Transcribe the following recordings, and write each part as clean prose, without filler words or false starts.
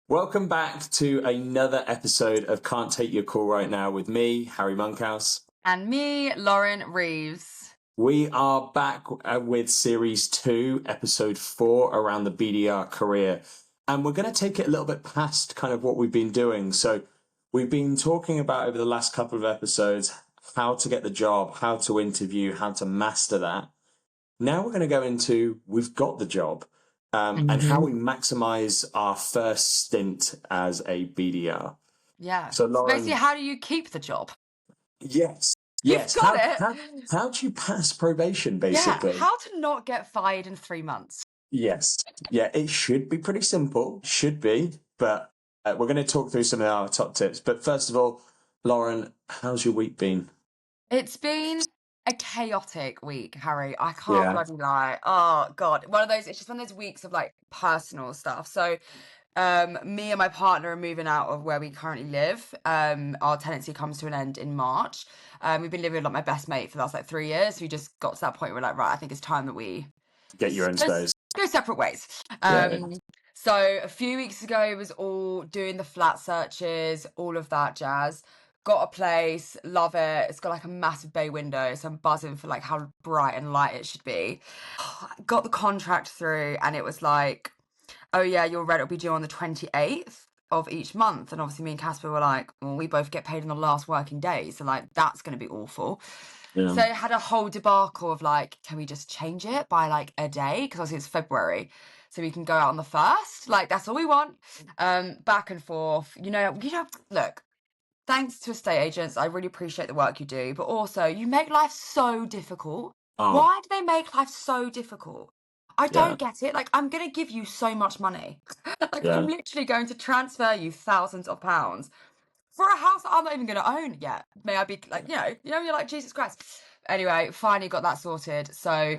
Welcome back to another episode of Can't Take Your Call Right Now with me, Harry Monkhouse. And me, Lauren Reeves. We are back with Series 2, Episode 4, around the BDR career. And we're going to take it a little bit past kind of what we've been doing. So we've been talking about over the last couple of episodes how to get the job, how to interview, how to master that. Now we're going to go into we've got the job. And how we maximize our first stint as a BDR. Yeah. So Lauren, basically, how do you keep the job? Yes. You've got it. How do you pass probation, basically? Yeah, how to not get fired in 3 months. Yes. Yeah, it should be pretty simple. Should be. But we're going to talk through some of our top tips. But first of all, Lauren, how's your week been? It's been a chaotic week, Harry. I can't bloody lie. Oh, God. It's just one of those weeks of like personal stuff. So me and my partner are moving out of where we currently live. Our tenancy comes to an end in March. We've been living with like my best mate for the last like 3 years. We just got to that point where we're like, right, I think it's time that we get your own space. Go separate ways. So a few weeks ago, it was all doing the flat searches, all of that jazz. Got a place, love it. It's got like a massive bay window, so I'm buzzing for like how bright and light it should be. Got the contract through, and it was like, oh yeah, your rent will be due on the 28th of each month. And obviously me and Casper were like, well, we both get paid on the last working day, so like that's going to be awful. So it had a whole debacle of like, can we just change it by like a day? Because obviously it's February, so we can go out on the 1st. Like that's all we want. Back and forth. You know, look, thanks to estate agents, I really appreciate the work you do, but also you make life so difficult. Why do they make life so difficult? I don't get it. Like, I'm going to give you so much money. I'm literally going to transfer you thousands of pounds for a house that I'm not even going to own yet. May I be like, you're like, Jesus Christ. Anyway, finally got that sorted. So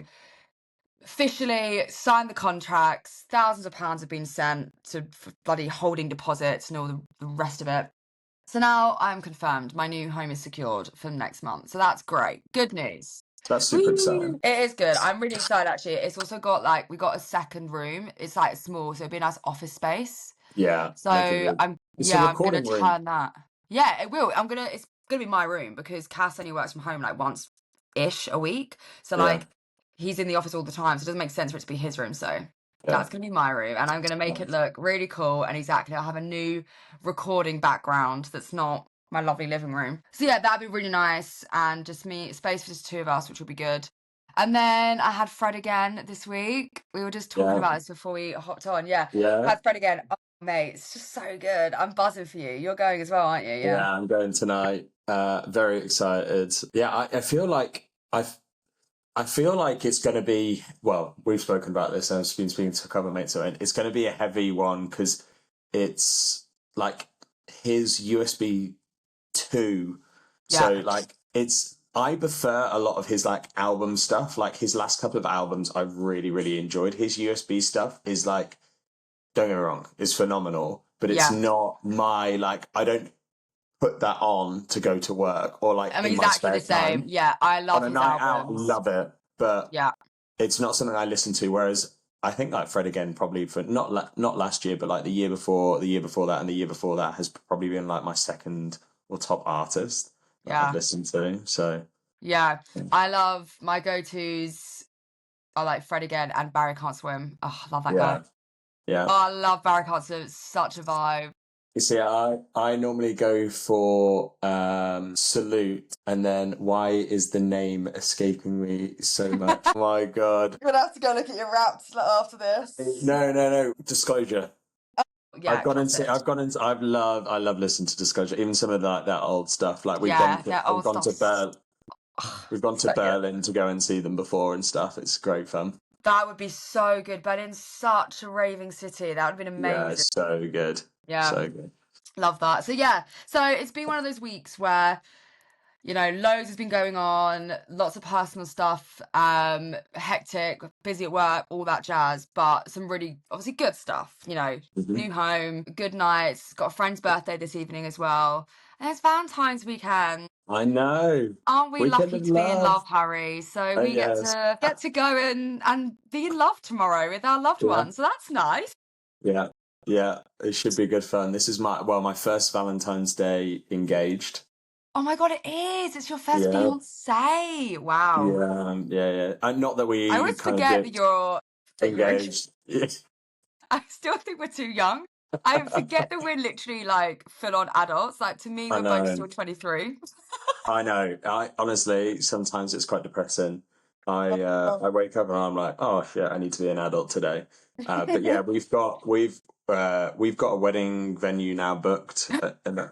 officially signed the contracts. Thousands of pounds have been sent to bloody holding deposits and all the rest of it. So now I'm confirmed. My new home is secured for next month. So that's great. Good news. That's super exciting. It is good. I'm really excited, actually. It's also got we got a second room. It's like small, so it'd be a nice office space. Yeah. So I'm going to turn that. Yeah, it will. It's going to be my room because Cass only works from home like once-ish a week. So he's in the office all the time. So it doesn't make sense for it to be his room. So that's going to be my room, and I'm going to make it look really cool. And exactly, I'll have a new recording background that's not my lovely living room. So yeah, that'd be really nice, and just space for just two of us, which will be good. And then I had Fred again this week. We were just talking about this before we hopped on. Yeah. Had Fred again. Oh, mate, it's just so good. I'm buzzing for you. You're going as well, aren't you? Yeah, I'm going tonight. Very excited. Yeah, I feel like I feel like it's going to be, well, we've spoken about this, and I've been speaking to a couple of mates, so it's going to be a heavy one because it's like his USB 2. So like I prefer a lot of his like album stuff. Like his last couple of albums, I've really, really enjoyed. His USB stuff is like, don't get me wrong, it's phenomenal, but it's not my, like, I don't put that on to go to work or like in exactly my the same. time. Yeah, I love on a his night albums. out, love it, but it's not something I listen to. Whereas I think like Fred again, probably for not last year, but like the year before that, and the year before that has probably been like my second or top artist that I've listened to. So I love my go-tos are like Fred again and Barry Can't Swim. Oh, I love that guy. Yeah. Oh, I love Barry Can't Swim. It's such a vibe. You see, I normally go for Salute, and then why is the name escaping me so much? Oh my God. You're gonna have to go look at your raps after this. No. Disclosure. Yeah, I love listening to Disclosure, even some of that old stuff. Like we've gone to Berlin to go and see them before and stuff. It's great fun. That would be so good. Berlin's such a raving city. That would have been amazing. Yeah, it's so good. Yeah. So good. Love that. So it's been one of those weeks where, loads has been going on, lots of personal stuff, hectic, busy at work, all that jazz, but some really obviously good stuff, new home, good nights, got a friend's birthday this evening as well. And it's Valentine's weekend. I know. Aren't we lucky to be in love, Harry? So we get to go and be in love tomorrow with our loved ones. So that's nice. Yeah. Yeah, it should be good fun. This is my first Valentine's Day engaged. Oh my God, it is. It's your first Yeah, fiance. Wow. yeah. Not that I we always kind of forget get that you're engaged. Yeah, I still think we're too young. I forget that we're literally like full on adults. Like to me, I we're both know. still 23. I know. I honestly, sometimes it's quite depressing. I wake up and I'm like, oh shit, I need to be an adult today. But yeah, we've got a wedding venue now booked, so it'll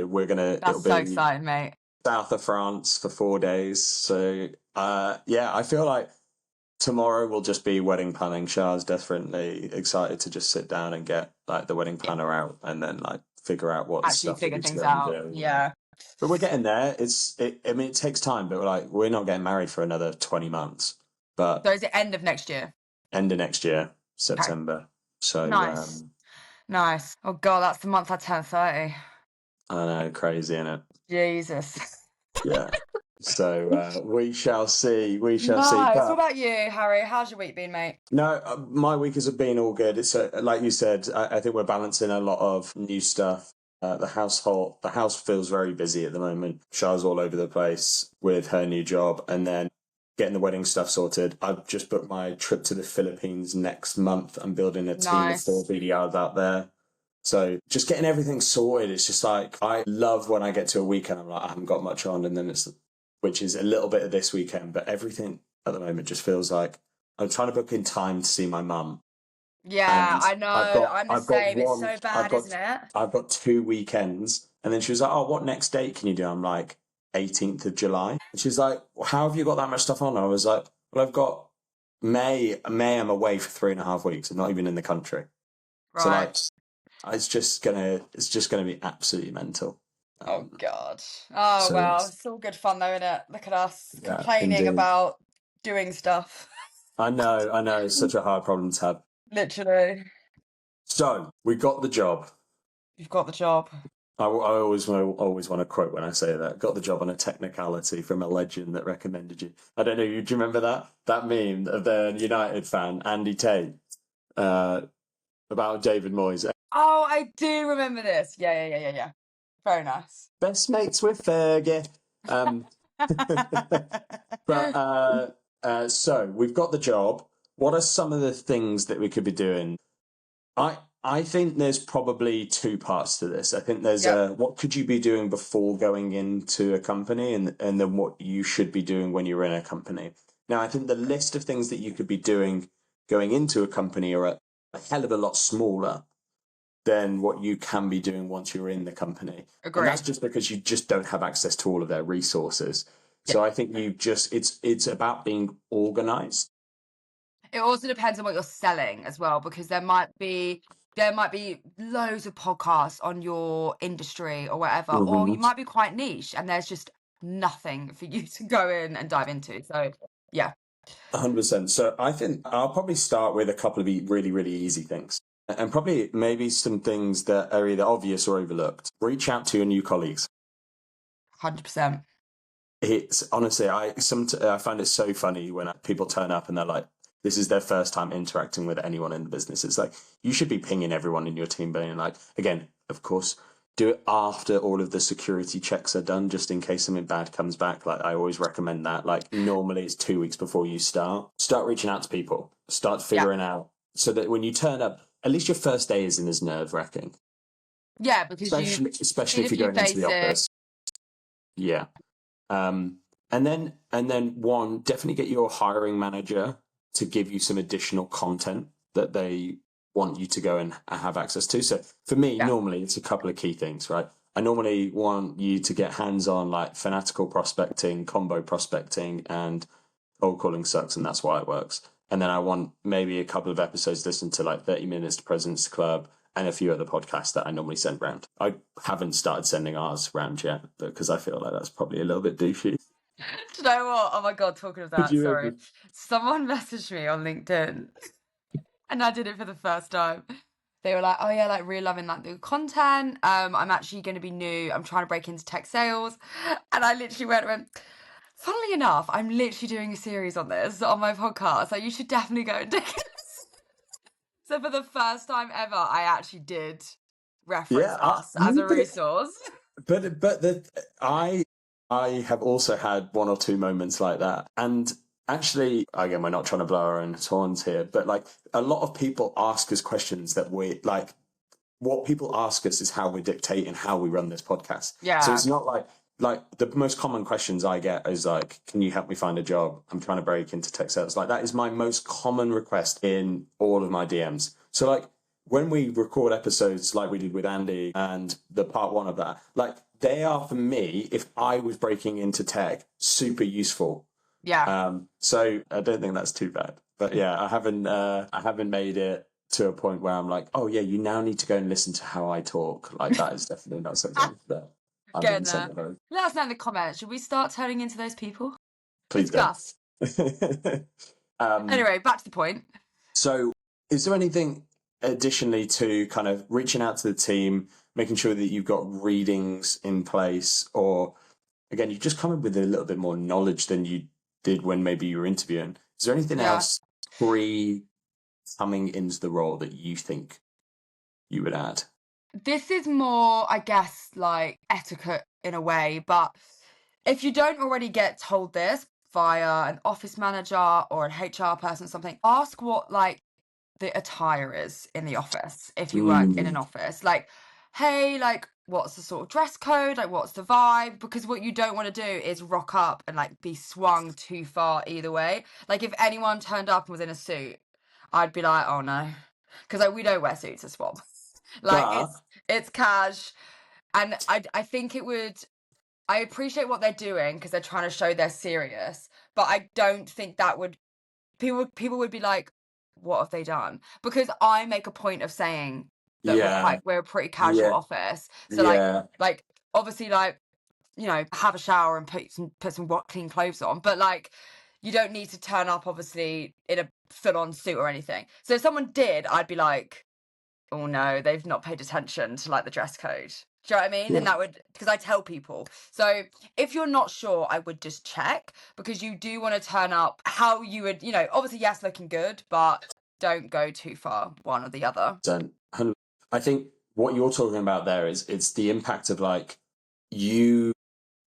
That's so be exciting, mate. south of France for 4 days. So yeah, I feel like tomorrow will just be wedding planning. Shah's definitely excited to just sit down and get like the wedding Yeah, planner out and then like figure out what actually stuff that figure we things still haven't out. done. Yeah. But we're getting there. I mean, it takes time, but we're not getting married for another 20 months. But So is it end of next year? end of next year, Okay. September. So Nice. Nice. Oh God, that's the month I turn 30. I know, crazy, innit? Jesus. Yeah. So we shall see. We shall see. Nice. What But about you, Harry? How's your week been, mate? no, my week has been all good. It's like you said. I think we're balancing a lot of new stuff. The house feels very busy at the moment. Shah's all over the place with her new job, and then getting the wedding stuff sorted. I've just booked my trip to the Philippines next month. I'm building a team of 4 Nice. BDRs out there. So just getting everything sorted. It's just like I love when I get to a weekend. I'm like I haven't got much on, and then which is a little bit of this weekend, but everything at the moment just feels like I'm trying to book in time to see my mum, Yeah, and I know. I'm the I've got same. It's so bad, isn't it? I've got 2 weekends, and then she was like, "Oh, what next date can you do?" I'm like, 18th of July, and she's like, well, "How have you got that much stuff on?" I was like, "Well, I've got May. May I'm away for 3.5 weeks. I'm not even in the country, so Right. like, it's just gonna be absolutely mental." Oh Um, God. Oh so well, yes, it's all good fun though, isn't it? Look at us yeah, complaining indeed. about doing stuff. I know, it's such a hard problem to have. Literally. So we got the job. You've got the job. I always want to quote when I say that. Got the job on a technicality from a legend that recommended you. I don't know. Do you remember that meme of the United fan Andy Tate uh, about David Moyes? Oh, I do remember this. Yeah. Very nice. Best mates with Fergie. Um, but so we've got the job. What are some of the things that we could be doing? I think there's probably two parts to this. I think there's Yep. what could you be doing before going into a company, and then what you should be doing when you're in a company. Now, I think the list of things that you could be doing going into a company are a hell of a lot smaller than what you can be doing once you're in the company. And Agree. that's just because you just don't have access to all of their resources. Yeah. So I think it's about being organized. It also depends on what you're selling as well, because there might be loads of podcasts on your industry or whatever, or you might be quite niche and there's just nothing for you to go in and dive into. So yeah. 100%. So I think I'll probably start with a couple of really, really easy things. And probably maybe some things that are either obvious or overlooked. Reach out to your new colleagues. 100%. It's honestly, I find it so funny when people turn up and they're like, this is their first time interacting with anyone in the business. It's like, you should be pinging everyone in your team, being like, again, of course, do it after all of the security checks are done, just in case something bad comes back. Like, I always recommend that. Like, normally it's 2 weeks before you start reaching out to people, start Yeah. figuring out so that when you turn up, at least your first day isn't as nerve wracking, Yeah, because especially seen a if you're few going into the faces. office. Yeah. And then one, definitely get your hiring manager to give you some additional content that they want you to go and have access to. So for me, Yeah. normally it's a couple of key things, right? I normally want you to get hands on like fanatical prospecting, combo prospecting, and cold calling sucks, and that's why it works. And then I want maybe a couple of episodes listened to like 30 Minutes to President's Club and a few other podcasts that I normally send round. I haven't started sending ours round yet because I feel like that's probably a little bit douchey. Do you know what? Oh my God, talking of Could that, you sorry. ever? Someone messaged me on LinkedIn and I did it for the first time. They were like, oh yeah, like really loving like the content. I'm actually going to be new. I'm trying to break into tech sales. And I literally went, funnily enough, I'm literally doing a series on this on my podcast. So you should definitely go and take it. So for the first time ever, I actually did reference Yeah, us as a resource. I have also had one or two moments like that, and actually, again, we're not trying to blow our own horns here, but like a lot of people ask us questions that we like. What people ask us is how we dictate and how we run this podcast. So Yeah. it's not like the most common questions I get is like, can you help me find a job? I'm trying to break into tech sales. Like that is my most common request in all of my DMs. So like when we record episodes like we did with Andy and the part one of that, like they are for me, if I was breaking into tech, super useful. Yeah. So I don't think that's too bad. But yeah, I haven't made it to a point where I'm like, oh yeah, you now need to go and listen to how I talk. Like that is definitely not something that I've been Getting sent there. about. Let us know in the comments. Should we start turning into those people? Please don't. Discuss. Anyway, back to the point. So is there anything additionally to kind of reaching out to the team, making sure that you've got readings in place, or again, you just come in with a little bit more knowledge than you did when maybe you were interviewing? Is there anything else pre coming into the role that you think you would add? This is more, I guess, like etiquette in a way, but if you don't already get told this via an office manager or an HR person or something, ask what like the attire is in the office if you work in an office. Like, hey, like, what's the sort of dress code? Like, what's the vibe? Because what you don't want to do is rock up and like be swung too far either way. Like, if anyone turned up and was in a suit, I'd be like, oh no, because like we don't wear suits as Swab. Like, But it's cash, and I think it would. I appreciate what they're doing because they're trying to show they're serious, but I don't think that would people would be like, what have they done? Because I make a point of saying that yeah, we're a pretty casual yeah, office. So yeah, like obviously like, you know, have a shower and put some clean clothes on, but like you don't need to turn up obviously in a full on suit or anything. So if someone did, I'd be like, oh no, they've not paid attention to like the dress code. Do you know what I mean? yeah. And that would, because I tell people. So if you're not sure, I would just check, because you do want to turn up how you would, you know, obviously, yes, looking good, but don't go too far, one or the other. I think what you're talking about there is it's the impact of like you.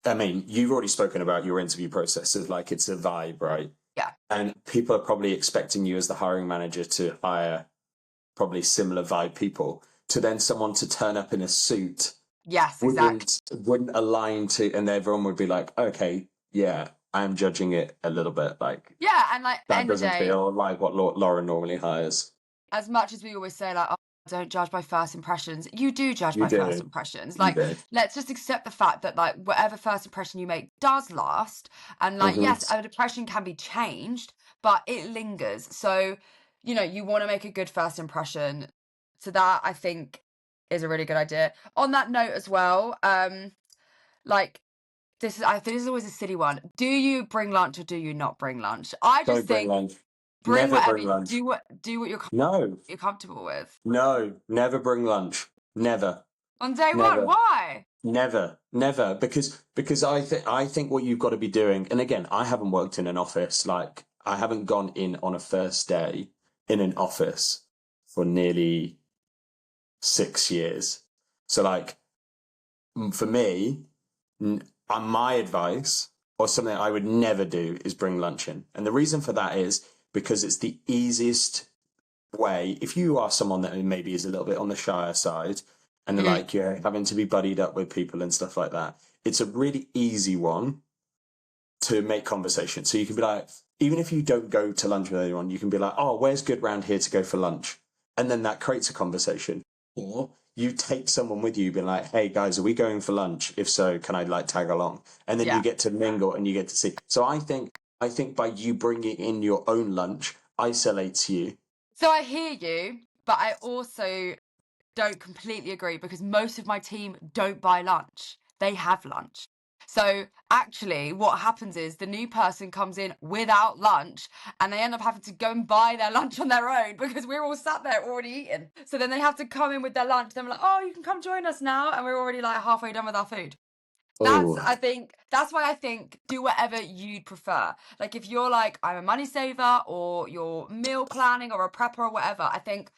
I mean, you've already spoken about your interview process of like it's a vibe, right? Yeah. And people are probably expecting you as the hiring manager to hire probably similar vibe people. To then someone to turn up in a suit Yes, exactly. wouldn't align to, and everyone would be like, okay, yeah, I'm judging it a little bit. Like Yeah, and like that end of the doesn't day, feel like what Laura normally hires. as much as we always say like, oh, don't judge by first impressions, you do judge You by first do, impressions. you Like, do. let's just accept the fact that like whatever first impression you make does last, and like Mm-hmm. yes, a depression can be changed, but it lingers. So you know, you want to make a good first impression. So that, I think, is a really good idea. On that note as well, like, I think this is always a silly one. Do you bring lunch or do you not bring lunch? I just Don't bring think lunch. bring Never whatever, bring lunch. do what No, you're comfortable with. no, never bring lunch. Never, On day one, never, why? never. Because I think what you've got to be doing, and again, I haven't worked in an office. Like I haven't gone in on a first day in an office for nearly 6 years. So like for me, my advice or something I would never do is bring lunch in. And the reason for that is because it's the easiest way. If you are someone that maybe is a little bit on the shyer side and Mm. like you're having to be buddied up with people and stuff like that, it's a really easy one to make conversation. So you can be like, even if you don't go to lunch with anyone, you can be like, oh, where's good round here to go for lunch? And then that creates a conversation. Or you take someone with you, being like, hey guys, are we going for lunch? If so, can I like tag along? And then Yeah. you get to mingle and you get to see. So I think by you bringing in your own lunch isolates you. So I hear you, but I also don't completely agree, because most of my team don't buy lunch. They have lunch. So actually, what happens is the new person comes in without lunch and they end up having to go and buy their lunch on their own because we're all sat there already eating. So then they have to come in with their lunch. Then we're like, oh, you can come join us now. And we're already like halfway done with our food. Oh, That's why I think do whatever you'd prefer. Like if you're like, I'm a money saver, or you're meal planning or a prepper or whatever, I think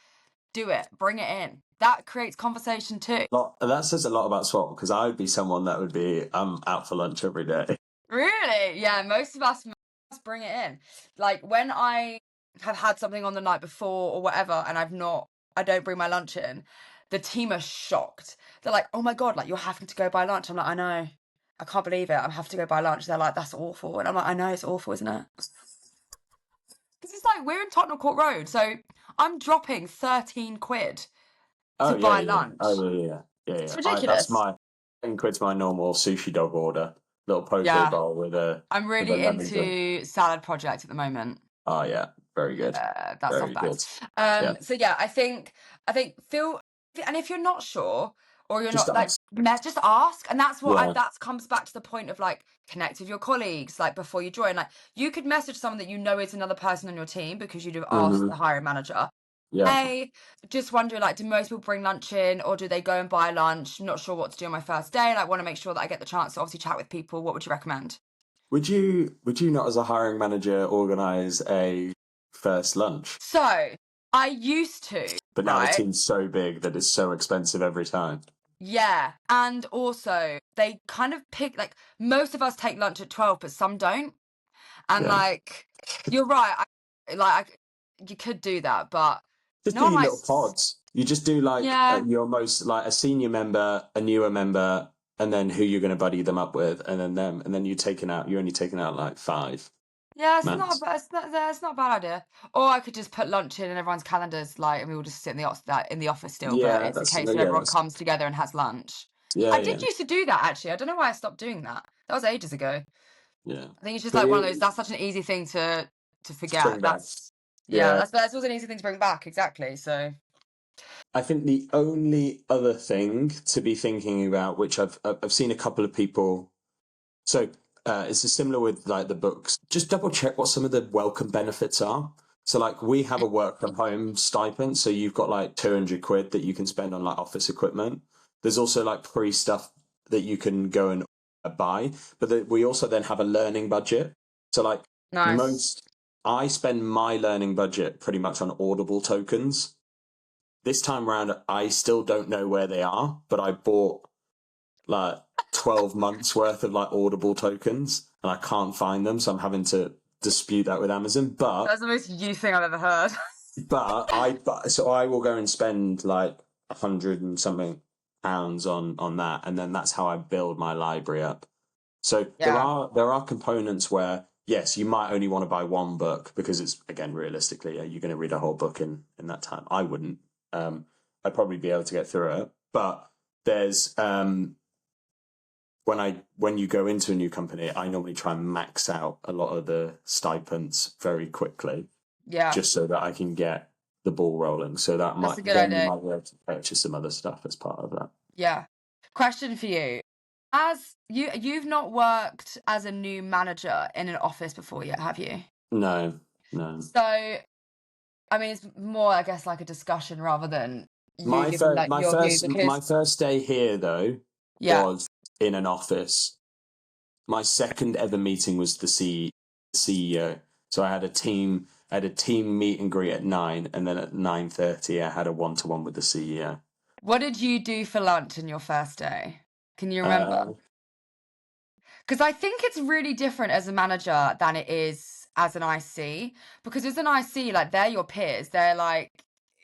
do it. Bring it in. That creates conversation too. That says a lot about Swap, because I would be someone that would be out for lunch every day. Really? Yeah, most of us bring it in. Like when I have had something on the night before or whatever, and I don't bring my lunch in, the team are shocked. They're like, "Oh my God, like you're having to go buy lunch." I'm like, "I know. I can't believe it. I'm having to go buy lunch." They're like, "That's awful." And I'm like, "I know, it's awful, isn't it?" Because it's like we're in Tottenham Court Road, so I'm dropping 13 quid Oh to yeah, buy yeah. lunch. Oh yeah, yeah, It's yeah. That's ridiculous. my 10 quid's my normal sushi dog order. Little poke Yeah. bowl I'm with a really lemon drink. into Salad Project at the moment. Oh yeah, very good, That's soft very bags. good. Yeah, So yeah, I think feel, and if you're not sure or you're just not like, ask. just ask. And that's what Yeah. that comes back to the point of like connect with your colleagues, like before you join. Like you could message someone that you know is another person on your team because you'd have asked the Hmm. hiring manager. Yeah. Hey, just wondering, like, do most people bring lunch in or do they go and buy lunch? Not sure what to do on my first day. Like, want to make sure that I get the chance to obviously chat with people. What would you recommend? Would you not, as a hiring manager, organise a first lunch? So I used to, But now the right? team's so big that it's so expensive every time. Yeah. And also, they kind of pick, like, most of us take lunch at 12, but some don't. And, Yeah. like, you're right. You could do that, but Just no do one your little likes. pods. You just do like Yeah. your most, like, a senior member, a newer member, and then who you're going to buddy them up with, and then them, and then you're only taking out like five Yeah, max. it's not a bad idea. Or I could just put lunch in everyone's calendars, like, and we all just sit in the office still. But Yeah, it's a case where everyone comes together and has lunch. yeah, I yeah, did used to do that actually. I don't know why I stopped doing that. That was ages ago. yeah. I think it's just But like one of those. That's such an easy thing to forget. spring back. That's yeah. Yeah, That's also an easy thing to bring back. Exactly. So I think the only other thing to be thinking about, which I've seen a couple of people. So it's similar with like the books. Just double check what some of the welcome benefits are. So like we have a work from home stipend, so you've got like 200 quid that you can spend on like office equipment. There's also like pre stuff that you can go and buy, but we also then have a learning budget. So like nice. I spend my learning budget pretty much on Audible tokens. This time around, I still don't know where they are, but I bought like 12 months worth of like Audible tokens and I can't find them. So I'm having to dispute that with Amazon. That's the most you thing I've ever heard. So I will go and spend like 100 and something pounds on that. And then that's how I build my library up. So Yeah. there are components where, yes, you might only want to buy one book because it's, again, realistically, you're going to read a whole book in that time. I wouldn't. I'd probably be able to get through it. But there's when you go into a new company, I normally try and max out a lot of the stipends very quickly, Yeah. just so that I can get the ball rolling. So that That's a might good then you idea. might be able to purchase some other stuff as part of that. Yeah. Question for you. As you've not worked as a new manager in an office before yet, have you? No, no. So, I mean, it's more, I guess, like a discussion rather than you My giving first like your view my because first day here though yeah. was in an office. My second ever meeting was the CEO. So I had a team meet and greet at 9, and then at 9:30 I had a one-to-one with the CEO. What did you do for lunch in your first day? Can you remember? Uh, Because I think it's really different as a manager than it is as an IC. Because as an IC, like they're your peers, they're like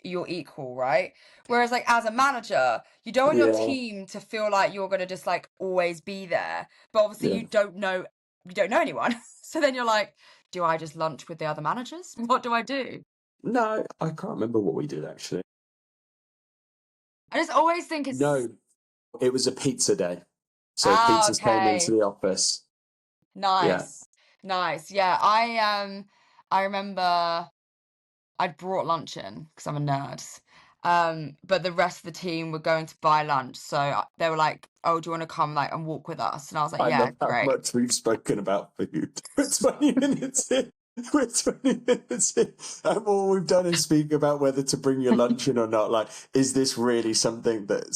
your equal, right? Whereas like as a manager, you don't want your yeah, team to feel like you're gonna just like always be there. But obviously yeah. you don't know anyone. So then you're like, do I just lunch with the other managers? What do I do? No, I can't remember what we did actually. I just always think it's No, it was a pizza day. So pizzas came into okay. the office. Yeah. Nice. Nice. Yeah, I remember I'd brought lunch in because I'm a nerd. But the rest of the team were going to buy lunch, so they were like, "Oh, do you want to come like and walk with us?" And I was like, I "Yeah, love how great." much we've spoken about food for 20 minutes in. We're 20 minutes in, and all we've done is speak about whether to bring your lunch in or not. Like, is this really something that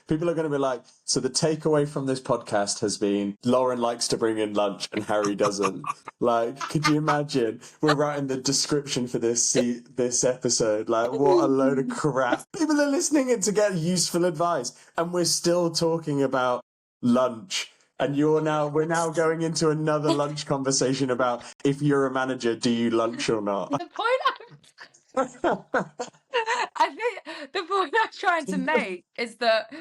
people are going to be like, so the takeaway from this podcast has been Lauren likes to bring in lunch and Harry doesn't. Like, could you imagine? We're writing the description for this episode. Like, what a load of crap. People are listening in to get useful advice, and we're still talking about lunch. And we're now going into another lunch conversation about if you're a manager, do you lunch or not? The I think the point I'm trying to make is that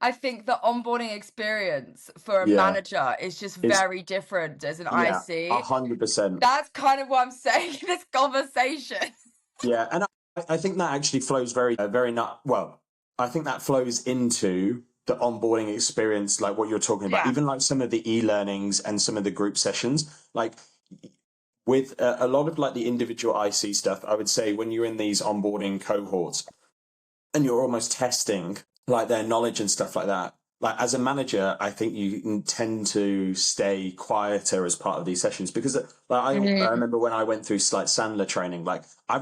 I think the onboarding experience for a Yeah, manager is just it's very different as an yeah, IC. 100%. That's kind of what I'm saying in this conversation. Yeah, and I think that actually flows very not well. I think that flows into the onboarding experience, like what you're talking about. Yeah. Even like some of the e-learnings and some of the group sessions, like with a lot of like the individual IC stuff. I would say when you're in these onboarding cohorts and you're almost testing like their knowledge and stuff like that. Like as a manager, I think you tend to stay quieter as part of these sessions because like I remember when I went through like Sandler training, like I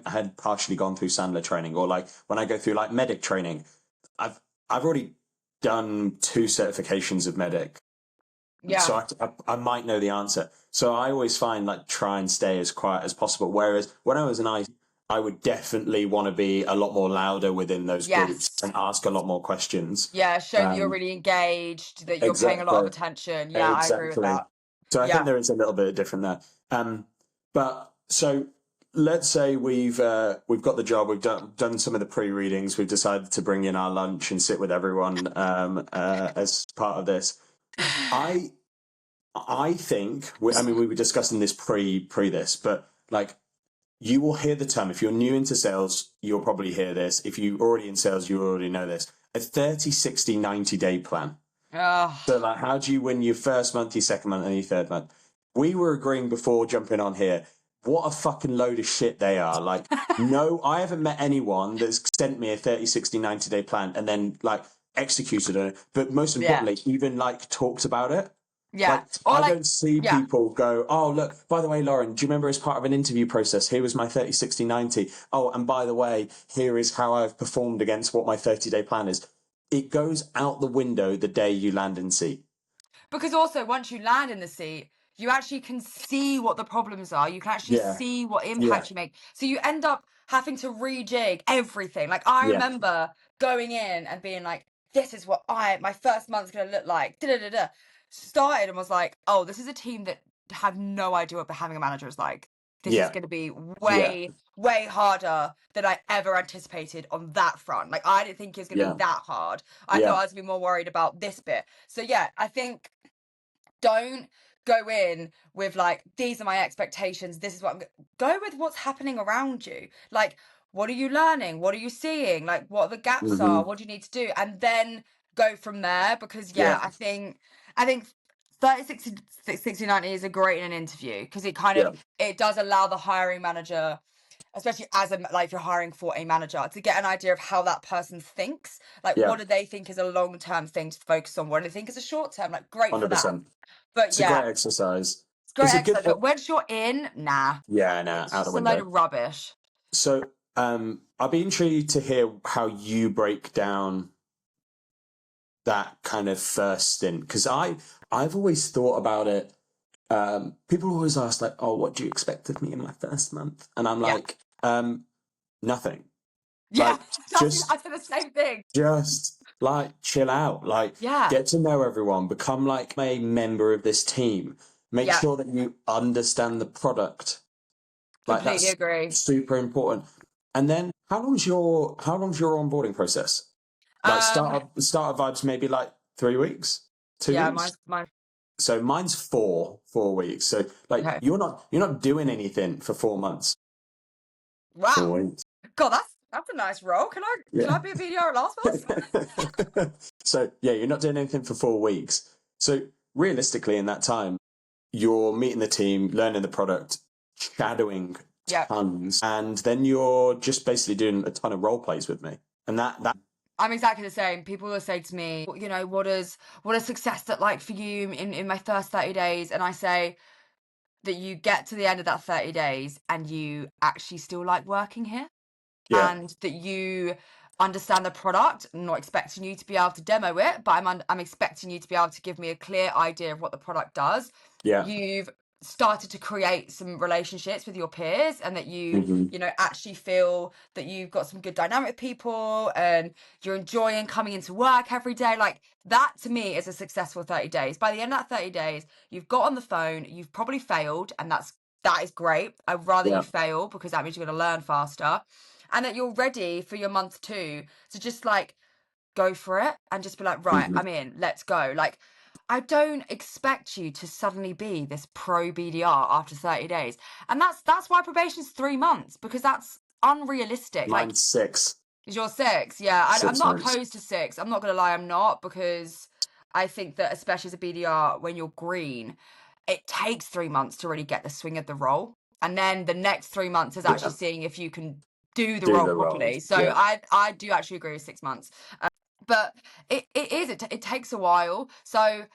had partially gone through Sandler training, or like when I go through like medic training, I've already done 2 certifications of medic. Yeah. So I might know the answer. So I always find like try and stay as quiet as possible. Whereas when I was an I would definitely want to be a lot more louder within those groups and ask a lot more questions. Yeah, show that you're really engaged, that you're paying a lot of attention. Yeah, I agree with that. So I think there is a little bit different there. But so let's say we've got the job, we've done some of the pre-readings, we've decided to bring in our lunch and sit with everyone as part of this. I think we were discussing this pre this, but like you will hear the term. If you're new into sales, you'll probably hear this. If you're already in sales, you already know this. A 30, 60, 90-day plan. So like, how do you win your first month, your second month, and your third month? We were agreeing before jumping on here, what a fucking load of shit they are. Like, no, I haven't met anyone that's sent me a 30, 60, 90-day plan and then like executed it. But most importantly, even like talked about it. Yeah. Like, I don't see people go, oh, look, by the way, Lauren, do you remember as part of an interview process, here was my 30, 60, 90. Oh, and by the way, here is how I've performed against what my 30-day plan is. It goes out the window the day you land in seat. Because also, once you land in the seat, you actually can see what the problems are. You can actually see what impact you make. So you end up having to rejig everything. Like I remember going in and being like, this is what my first month's going to look like. Da-da-da-da. Started and was like, oh, this is a team that have no idea what having a manager is like. This is going to be way harder than I ever anticipated on that front. Like I didn't think it was going to be that hard. I thought I was going to be more worried about this bit. So yeah, I think don't go in with like, these are my expectations. This is what go with what's happening around you. Like, what are you learning? What are you seeing? Like, what the gaps are? What do you need to do? And then go from there. Because I think 30, 60, 90 is a great in an interview because it kind of, it does allow the hiring manager, especially as if you're hiring for a manager, to get an idea of how that person thinks. Like, what do they think is a long-term thing to focus on? What do they think is a short-term? Like, great 100%. For that. But it's a great exercise. It's great exercise. But once you're in, nah. Yeah, nah, out the window. It's a load of rubbish. So, I'll be intrigued to hear how you break down that kind of first stint, because I've always thought about it. People always ask like, "Oh, what do you expect of me in my first month?" And I'm like, nothing. Yeah, like, I said the same thing. Just like chill out, like get to know everyone, become like a member of this team. Make sure that you understand the product. Completely agree. Super important. And then, how long's your onboarding process? Like startup vibes, maybe like 3 weeks, 2 weeks. Yeah, mine. So mine's 4 weeks. So like you're not doing anything for 4 months. Wow. 4 weeks. God, that's a nice role. Can I be a BDR at last month? So you're not doing anything for 4 weeks. So realistically, in that time, you're meeting the team, learning the product, shadowing tons, and then you're just basically doing a ton of role plays with me. And that I'm exactly the same. People will say to me, you know, what does success look like for you in my first 30 days? And I say, that you get to the end of that 30 days and you actually still like working here, Yeah. and that you understand the product. I'm not expecting you to be able to demo it, but I'm expecting you to be able to give me a clear idea of what the product does. Yeah. You've started to create some relationships with your peers, and that Hmm. you know, actually feel that you've got some good dynamic with people and you're enjoying coming into work every day. Like, that to me is a successful 30 days. By the end of that 30 days, you've got on the phone, you've probably failed, and that is great. I'd rather Yeah. you fail, because that means you're going to learn faster, and that you're ready for your month 2 to just like go for it and just be like, right, Hmm. I'm in, let's go. Like, I don't expect you to suddenly be this pro BDR after 30 days. And that's why probation's 3 months, because that's unrealistic. Like, Mine's 6. is your 6? Yeah, I'm 6 not months. opposed to 6. I'm not gonna lie, I'm not, because I think that especially as a BDR, when you're green, it takes 3 months to really get the swing of the role. And then the next 3 months is actually Yeah. seeing if you can do the Do role the properly. roles. So Yeah. I do actually agree with 6 months. But it takes a while. So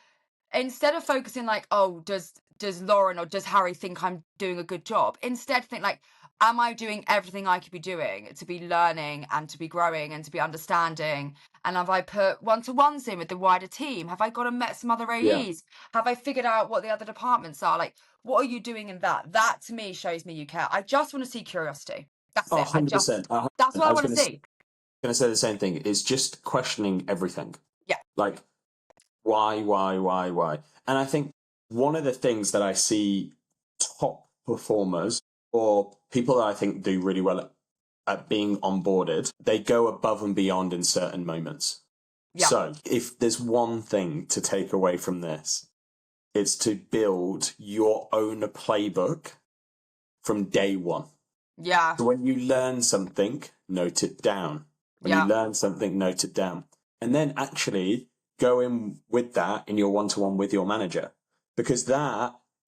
instead of focusing like, oh, does Lauren or does Harry think I'm doing a good job, instead think like, am I doing everything I could be doing to be learning and to be growing and to be understanding? And have I put one-to-ones in with the wider team? Have I gone and met some other Yeah. AEs? Have I figured out what the other departments are? Like, what are you doing in that? That to me shows me you care. I just want to see curiosity. That's Oh, it. 100%. That's what I I was want to see. going to say the same thing. It's just questioning everything. Yeah. Like, why? And I think one of the things that I see top performers, or people that I think do really well at being onboarded, they go above and beyond in certain moments. Yeah. So if there's one thing to take away from this, it's to build your own playbook from day one. Yeah. So when you learn something, note it down. When you Yeah. learn something, note it down. And then actually go in with that in your one-to-one with your manager. Because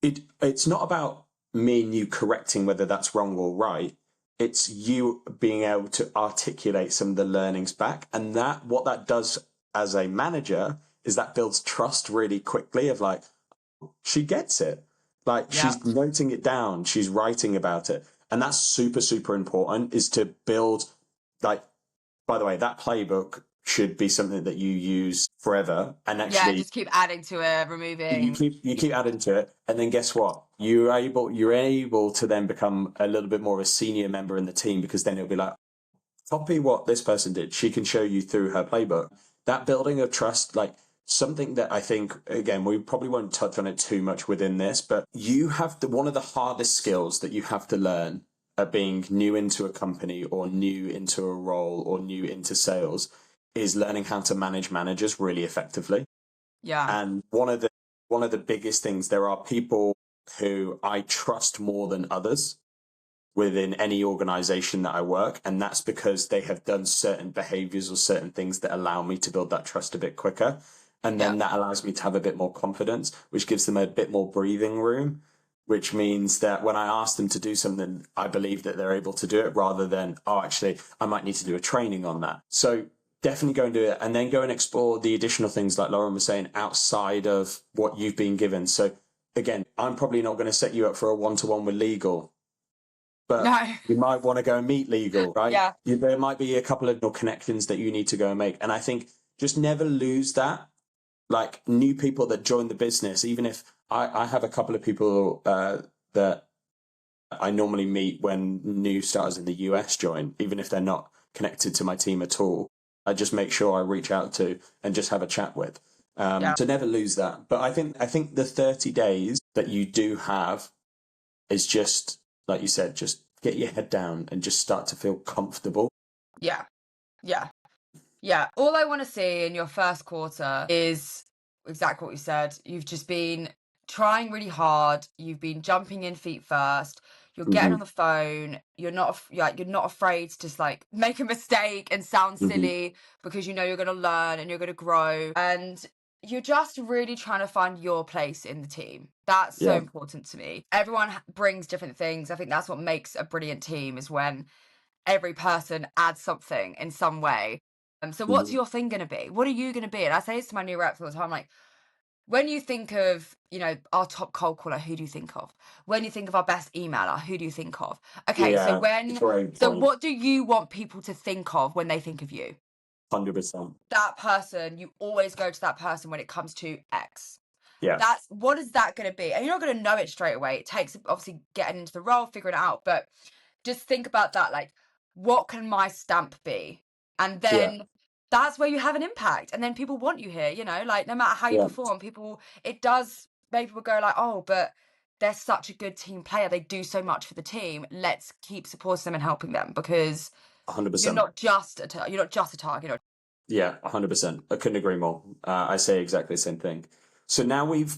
it's not about me and you correcting whether that's wrong or right. It's you being able to articulate some of the learnings back. And that what that does as a manager is that builds trust really quickly of like, she gets it. Like Yeah. she's noting it down, she's writing about it. And that's super, super important is to build, like, by the way, that playbook should be something that you use forever. And Yeah. actually Just keep adding to it, removing. you keep adding to it. And then guess what? You're able to then become a little bit more of a senior member in the team, because then it'll be like, copy what this person did. She can show you through her playbook. That building of trust, like something that I think, again, we probably won't touch on it too much within this, but you have one of the hardest skills that you have to learn at being new into a company or new into a role or new into sales is learning how to manage managers really effectively. Yeah. And one of the biggest things, there are people who I trust more than others within any organization that I work. And that's because they have done certain behaviors or certain things that allow me to build that trust a bit quicker. And then that allows me to have a bit more confidence, which gives them a bit more breathing room, which means that when I ask them to do something, I believe that they're able to do it rather than, oh, actually, I might need to do a training on that. So definitely go and do it, and then go and explore the additional things like Lauren was saying outside of what you've been given. So again, I'm probably not going to set you up for a one-to-one with legal, but No. you might want to go and meet legal, right? Yeah. There might be a couple of connections that you need to go and make. And I think just never lose that. Like new people that join the business, even if I have a couple of people that I normally meet when new starters in the US join, even if they're not connected to my team at all, I just make sure I reach out to and just have a chat with. To never lose that. But I think the 30 days that you do have is just, like you said, just get your head down and just start to feel comfortable. Yeah. Yeah. Yeah. All I want to see in your first quarter is exactly what you said. You've just been trying really hard. You've been jumping in feet first. You're getting Mm-hmm. on the phone. You're not afraid to just like make a mistake and sound Mm-hmm. silly, because you know you're going to learn and you're going to grow. And you're just really trying to find your place in the team. That's so Yeah. important to me. Everyone brings different things. I think that's what makes a brilliant team, is when every person adds something in some way. So what's Mm-hmm. your thing going to be? What are you going to be? And I say this to my new reps all the time, like, when you think of, our top cold caller, who do you think of? When you think of our best emailer, who do you think of? Okay, so Great point. what do you want people to think of when they think of you? 100%. That person, you always go to that person when it comes to X. Yeah. What is that going to be? And you're not going to know it straight away. It takes obviously getting into the role, figuring it out, but just think about that. Like, what can my stamp be? And then that's where you have an impact. And then people want you here, like no matter how you perform, it does make people go like, oh, but they're such a good team player. They do so much for the team. Let's keep supporting them and helping them, because 100%. you're not just a target. Yeah, 100%. I couldn't agree more. I say exactly the same thing. So now we've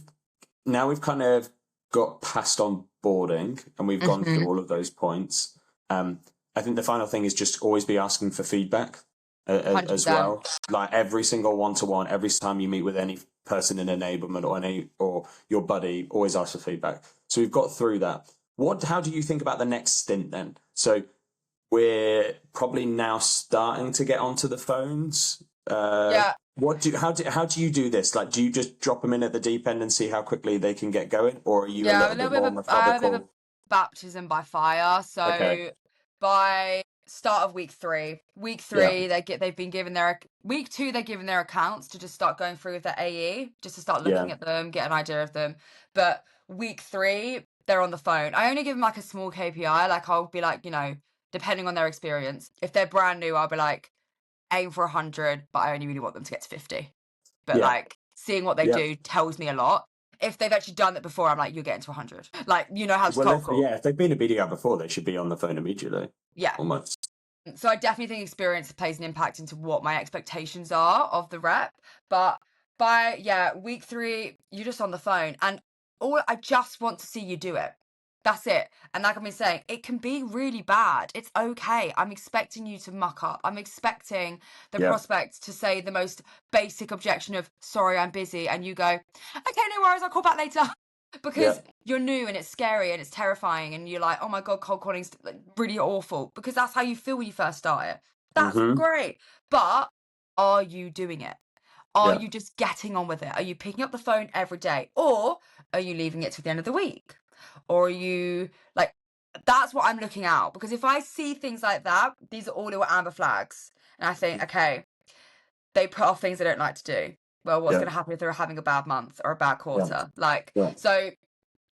kind of got past onboarding and we've gone through all of those points. I think the final thing is just always be asking for feedback as well. Like every single one-to-one, every time you meet with any person in enablement or your buddy, always ask for feedback. So we've got through that. How do you think about the next stint then? So we're probably now starting to get onto the phones. How do you do this? Like, do you just drop them in at the deep end and see how quickly they can get going, or are you a little bit more methodical? I have a bit of baptism by fire. So by start of week three, they've been given week 2, they're given their accounts to just start going through with their AE, just to start looking at them, get an idea of them. But week 3, they're on the phone. I only give them like a small KPI. Like I'll be like, depending on their experience. If they're brand new, I'll be like, aim for 100, but I only really want them to get to 50. But like seeing what they do tells me a lot. If they've actually done that before, I'm like, you're getting to 100. Like, how to cold call. If they've been a BDR before, they should be on the phone immediately. Yeah. Almost. So I definitely think experience plays an impact into what my expectations are of the rep. But by week 3, you're just on the phone, and I just want to see you do it. That's it. And like I've been saying, it can be really bad. It's okay. I'm expecting you to muck up. I'm expecting the prospect to say the most basic objection of, sorry, I'm busy. And you go, okay, no worries, I'll call back later. Because you're new and it's scary and it's terrifying. And you're like, oh my God, cold calling's really awful. Because that's how you feel when you first start it. That's great. But are you doing it? Are you just getting on with it? Are you picking up the phone every day? Or are you leaving it to the end of the week? Or are you like, that's what I'm looking out, because if I see things like that, these are all little amber flags. And I think, okay, they put off things they don't like to do. Well, what's going to happen if they're having a bad month or a bad quarter? So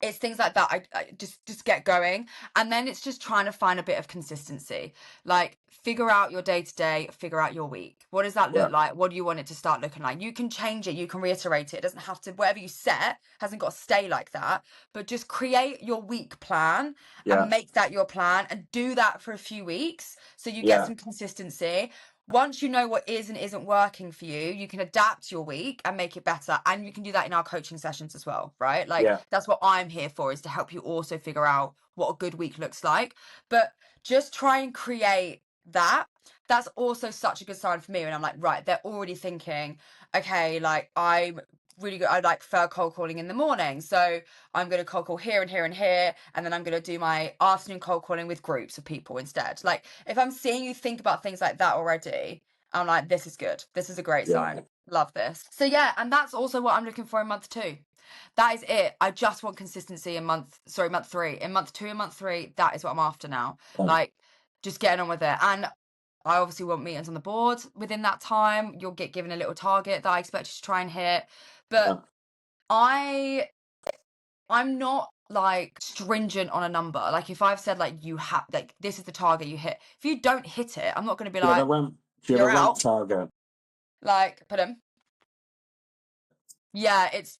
it's things like that. I just get going. And then it's just trying to find a bit of consistency. Like, figure out your day-to-day, figure out your week. What does that look like? What do you want it to start looking like? You can change it. You can reiterate it. It doesn't have to, whatever you set hasn't got to stay like that. But just create your week plan and make that your plan, and do that for a few weeks so you get some consistency. Once you know what is and isn't working for you, you can adapt your week and make it better. And you can do that in our coaching sessions as well, right? Like, that's what I'm here for, is to help you also figure out what a good week looks like. But just try and create that. That's also such a good sign for me when I'm like, right, they're already thinking, okay, like, I'm really good. I like prefer cold calling in the morning. So I'm going to cold call here and here and here. And then I'm going to do my afternoon cold calling with groups of people instead. Like, if I'm seeing you think about things like that already, I'm like, this is good. This is a great sign. Love this. So and that's also what I'm looking for in month 2. That is it. I just want consistency in month 3. In month 2 and month 3, that is what I'm after now. Like, just getting on with it. And I obviously want meetings on the board within that time. You'll get given a little target that I expect you to try and hit. But I'm not like stringent on a number. Like, if I've said like you have, like, this is the target you hit, if you don't hit it, I'm not going to be like, you're out. Target. Like, put them. Yeah, it's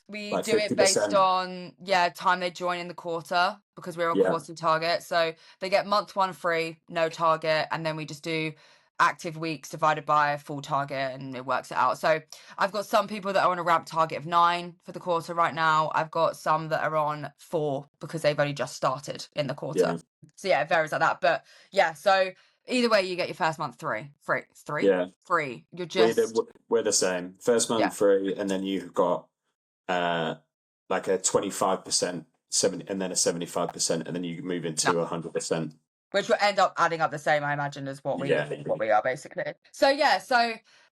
we like do 50%. It based on time they join in the quarter, because we're on quarterly target. So they get month 1 free, no target, and then we just do active weeks divided by a full target, and it works it out. So I've got some people that are on a ramp target of 9 for the quarter right now. I've got some that are on 4 because they've only just started in the quarter. So it varies like that. But so either way, you get your first month free. Free. You're just we're the same. First month free, and then you've got like a 25%, 70, and then a 75%, and then you move into 100%. Which will end up adding up the same, I imagine, as what we are basically. So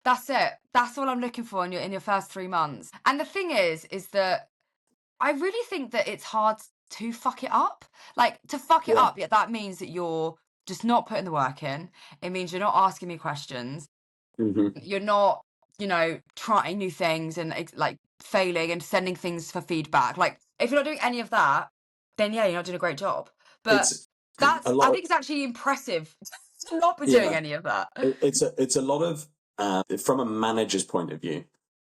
That's it. That's all I'm looking for in your first 3 months. And the thing is that I really think that it's hard to fuck it up. Like, to fuck it Yeah. up, yeah, that means that you're just not putting the work in. It means you're not asking me questions. Hmm. You're not, trying new things and like failing and sending things for feedback. Like, if you're not doing any of that, then yeah, you're not doing a great job. But It's a I lot of, think it's actually impressive to not be doing yeah, any of that. it's a lot of, from a manager's point of view.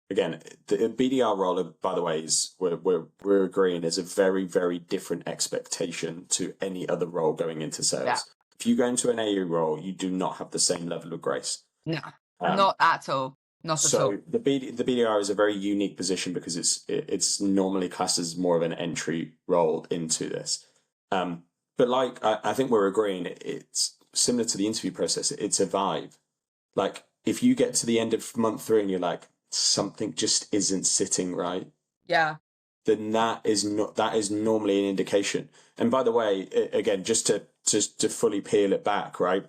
Again, the BDR role, by the way, is we're agreeing is a very, very different expectation to any other role going into Yeah. sales. If you go into an AU role, you do not have the same level of grace. No, Um, not at all. Not at all. so the BDR is a very unique position because it's normally classed as more of an entry role into this. But like I think we're agreeing, it's similar to the interview process. It's a vibe. Like if you get to the end of month 3 and you're like, something just isn't sitting right, Yeah. then that is normally an indication. And by the way, again, just to fully peel it back, right?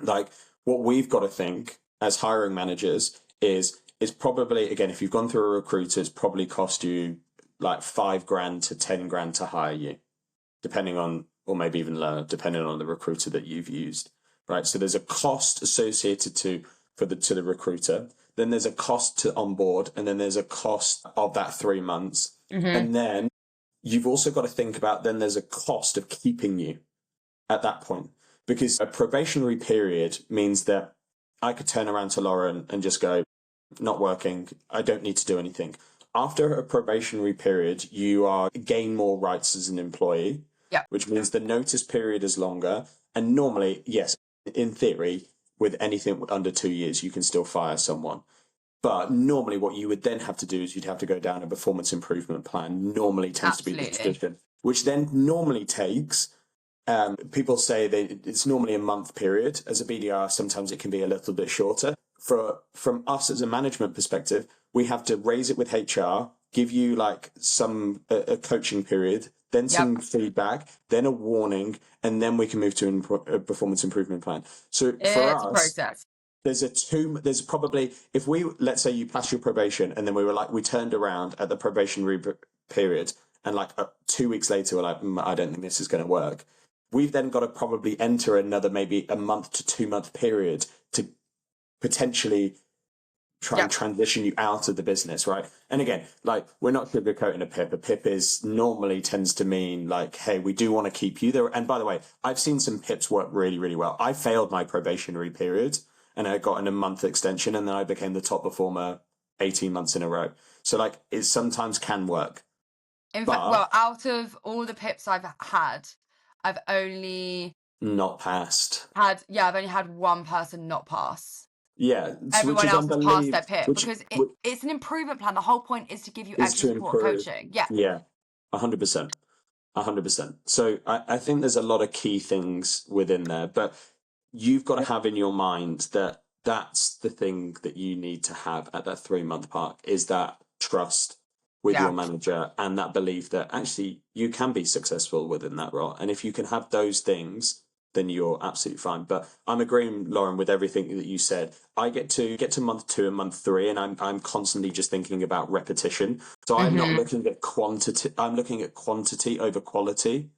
Like what we've got to think as hiring managers is probably, again, if you've gone through a recruiter, it's probably cost you like 5 grand to 10 grand to hire you, depending on, or maybe even lower, depending on the recruiter that you've used, right? So there's a cost associated to the recruiter. Then there's a cost to onboard, and then there's a cost of that 3 months, Hmm. and then you've also got to think about then there's a cost of keeping you at that point, because a probationary period means that I could turn around to Lauren and just go, not working. I don't need to do anything. After a probationary period, you are gain more rights as an employee, Yeah. which means the notice period is longer. And normally, yes, in theory, with anything under 2 years, you can still fire someone. But normally, what you would then have to do is you'd have to go down a performance improvement plan. Normally tends to be the Absolutely. tradition, which then normally takes. People say that it's normally a month period. As a BDR, sometimes it can be a little bit shorter. From us as a management perspective, we have to raise it with HR, give you like some a coaching period, then some Yep. feedback, then a warning, and then we can move to a performance improvement plan. So for It's a us, process. there's probably, if we, let's say you pass your probation and then we turned around at the probationary period and like 2 weeks later we're like, I don't think this is going to work. We've then got to probably enter another maybe a month to 2 month period to potentially try and Yep. transition you out of the business, right? And again, like we're not sugarcoating a PIP. A PIP is normally tends to mean like, hey, we do want to keep you there. And by the way, I've seen some PIPs work really, really well. I failed my probationary period and I got in a month extension and then I became the top performer 18 months in a row. So like it sometimes can work. In fact, But well, out of all the pips I've had, I've only not passed. I've only had one person not pass. Yeah, which Everyone is else has passed their unbelievable. pip Which because it's an improvement plan. The whole point is to give you is extra to support and improve. coaching. Yeah. Yeah, 100%. 100%. So I think there's a lot of key things within there, but you've got to have in your mind that that's the thing that you need to have at that 3 month mark is that trust with your Yeah. manager and that belief that actually you can be successful within that role. And if you can have those things, then you're absolutely fine. But I'm agreeing, Lauren, with everything that you said. I get to month 2 and month 3, and I'm constantly just thinking about repetition. So I'm not Hmm. looking at quantity. I'm looking at quantity over quality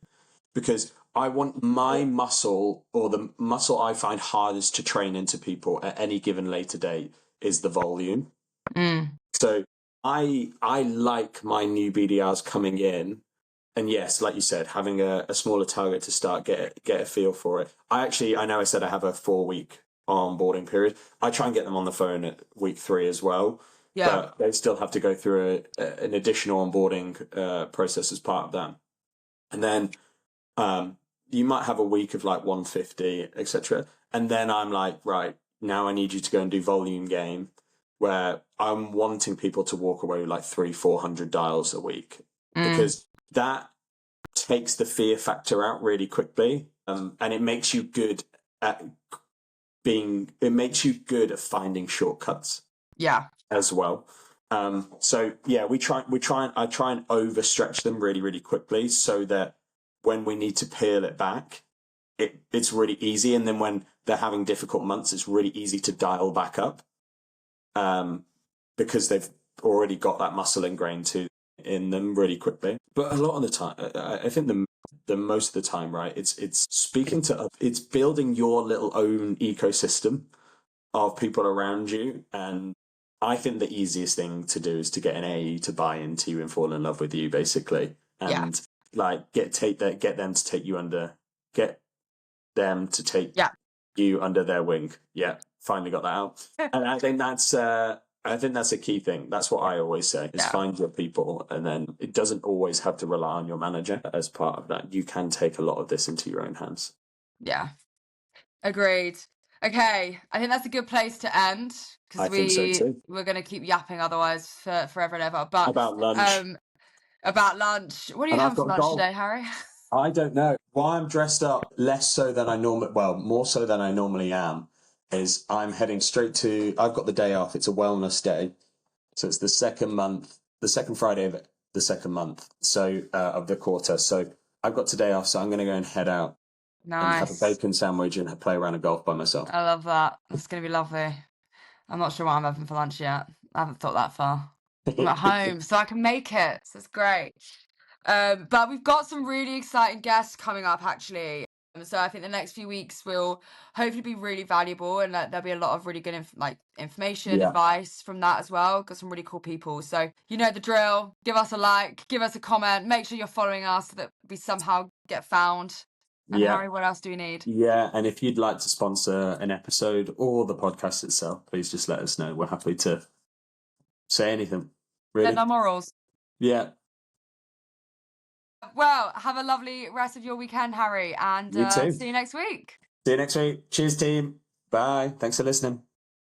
because I want my muscle or the muscle I find hardest to train into people at any given later date is the volume. Mm. So I like my new BDRs coming in, and yes, like you said, having a smaller target to start, get a feel for it. I know I said I have a 4 week onboarding period. I try and get them on the phone at week 3 as well, Yeah. but they still have to go through an additional onboarding process as part of that. And then you might have a week of like 150, etc. And then I'm like, right, now I need you to go and do volume game where I'm wanting people to walk away with like 300-400 dials a week Mm. because that takes the fear factor out really quickly. And it makes you good at it makes you good at finding shortcuts Yeah. as well. So yeah, I try and overstretch them really, really quickly so that when we need to peel it back, it's really easy. And then when they're having difficult months, it's really easy to dial back up. because they've already got that muscle ingrained in them really quickly. But a lot of the time, I think the most of the time, right? It's building your little own ecosystem of people around you. And I think the easiest thing to do is to get an AE to buy into you and fall in love with you, basically, Yeah. and like get them to take you under, get them to take Yeah. you under their wing. Yeah, finally got that out. And I think that's a key thing. That's what I always say is find your people, and then it doesn't always have to rely on your manager as part of that. You can take a lot of this into your own hands. Yeah. Agreed. Okay, I think that's a good place to end I because think so too. we're going to keep yapping otherwise for forever and ever. But About lunch. about lunch, what are you And I've having for got lunch golf. today, Harry? I don't know why I'm dressed up less so than I normally, well, more so than I normally am, is I'm heading straight to, I've got the day off. It's a wellness day. So it's the second Friday of the second month. So, of the quarter. So I've got today off. So I'm going to go and head out and have a Nice. bacon sandwich and play around a golf by myself. I love that. That's going to be lovely. I'm not sure what I'm having for lunch yet. I haven't thought that far. I'm at home, so I can make it. So it's great. But we've got some really exciting guests coming up, actually. So I think the next few weeks will hopefully be really valuable, and there'll be a lot of really good information, Yeah. advice from that as well. Got some really cool people. So you know the drill. Give us a like, give us a comment. Make sure you're following us so that we somehow get found. And Yeah. Harry, what else do we need? Yeah. And if you'd like to sponsor an episode or the podcast itself, please just let us know. We're happy to say anything. Really? No morals. Yeah. Well, have a lovely rest of your weekend, Harry, and You too. see you next week. See you next week. Cheers, team. Bye. Thanks for listening.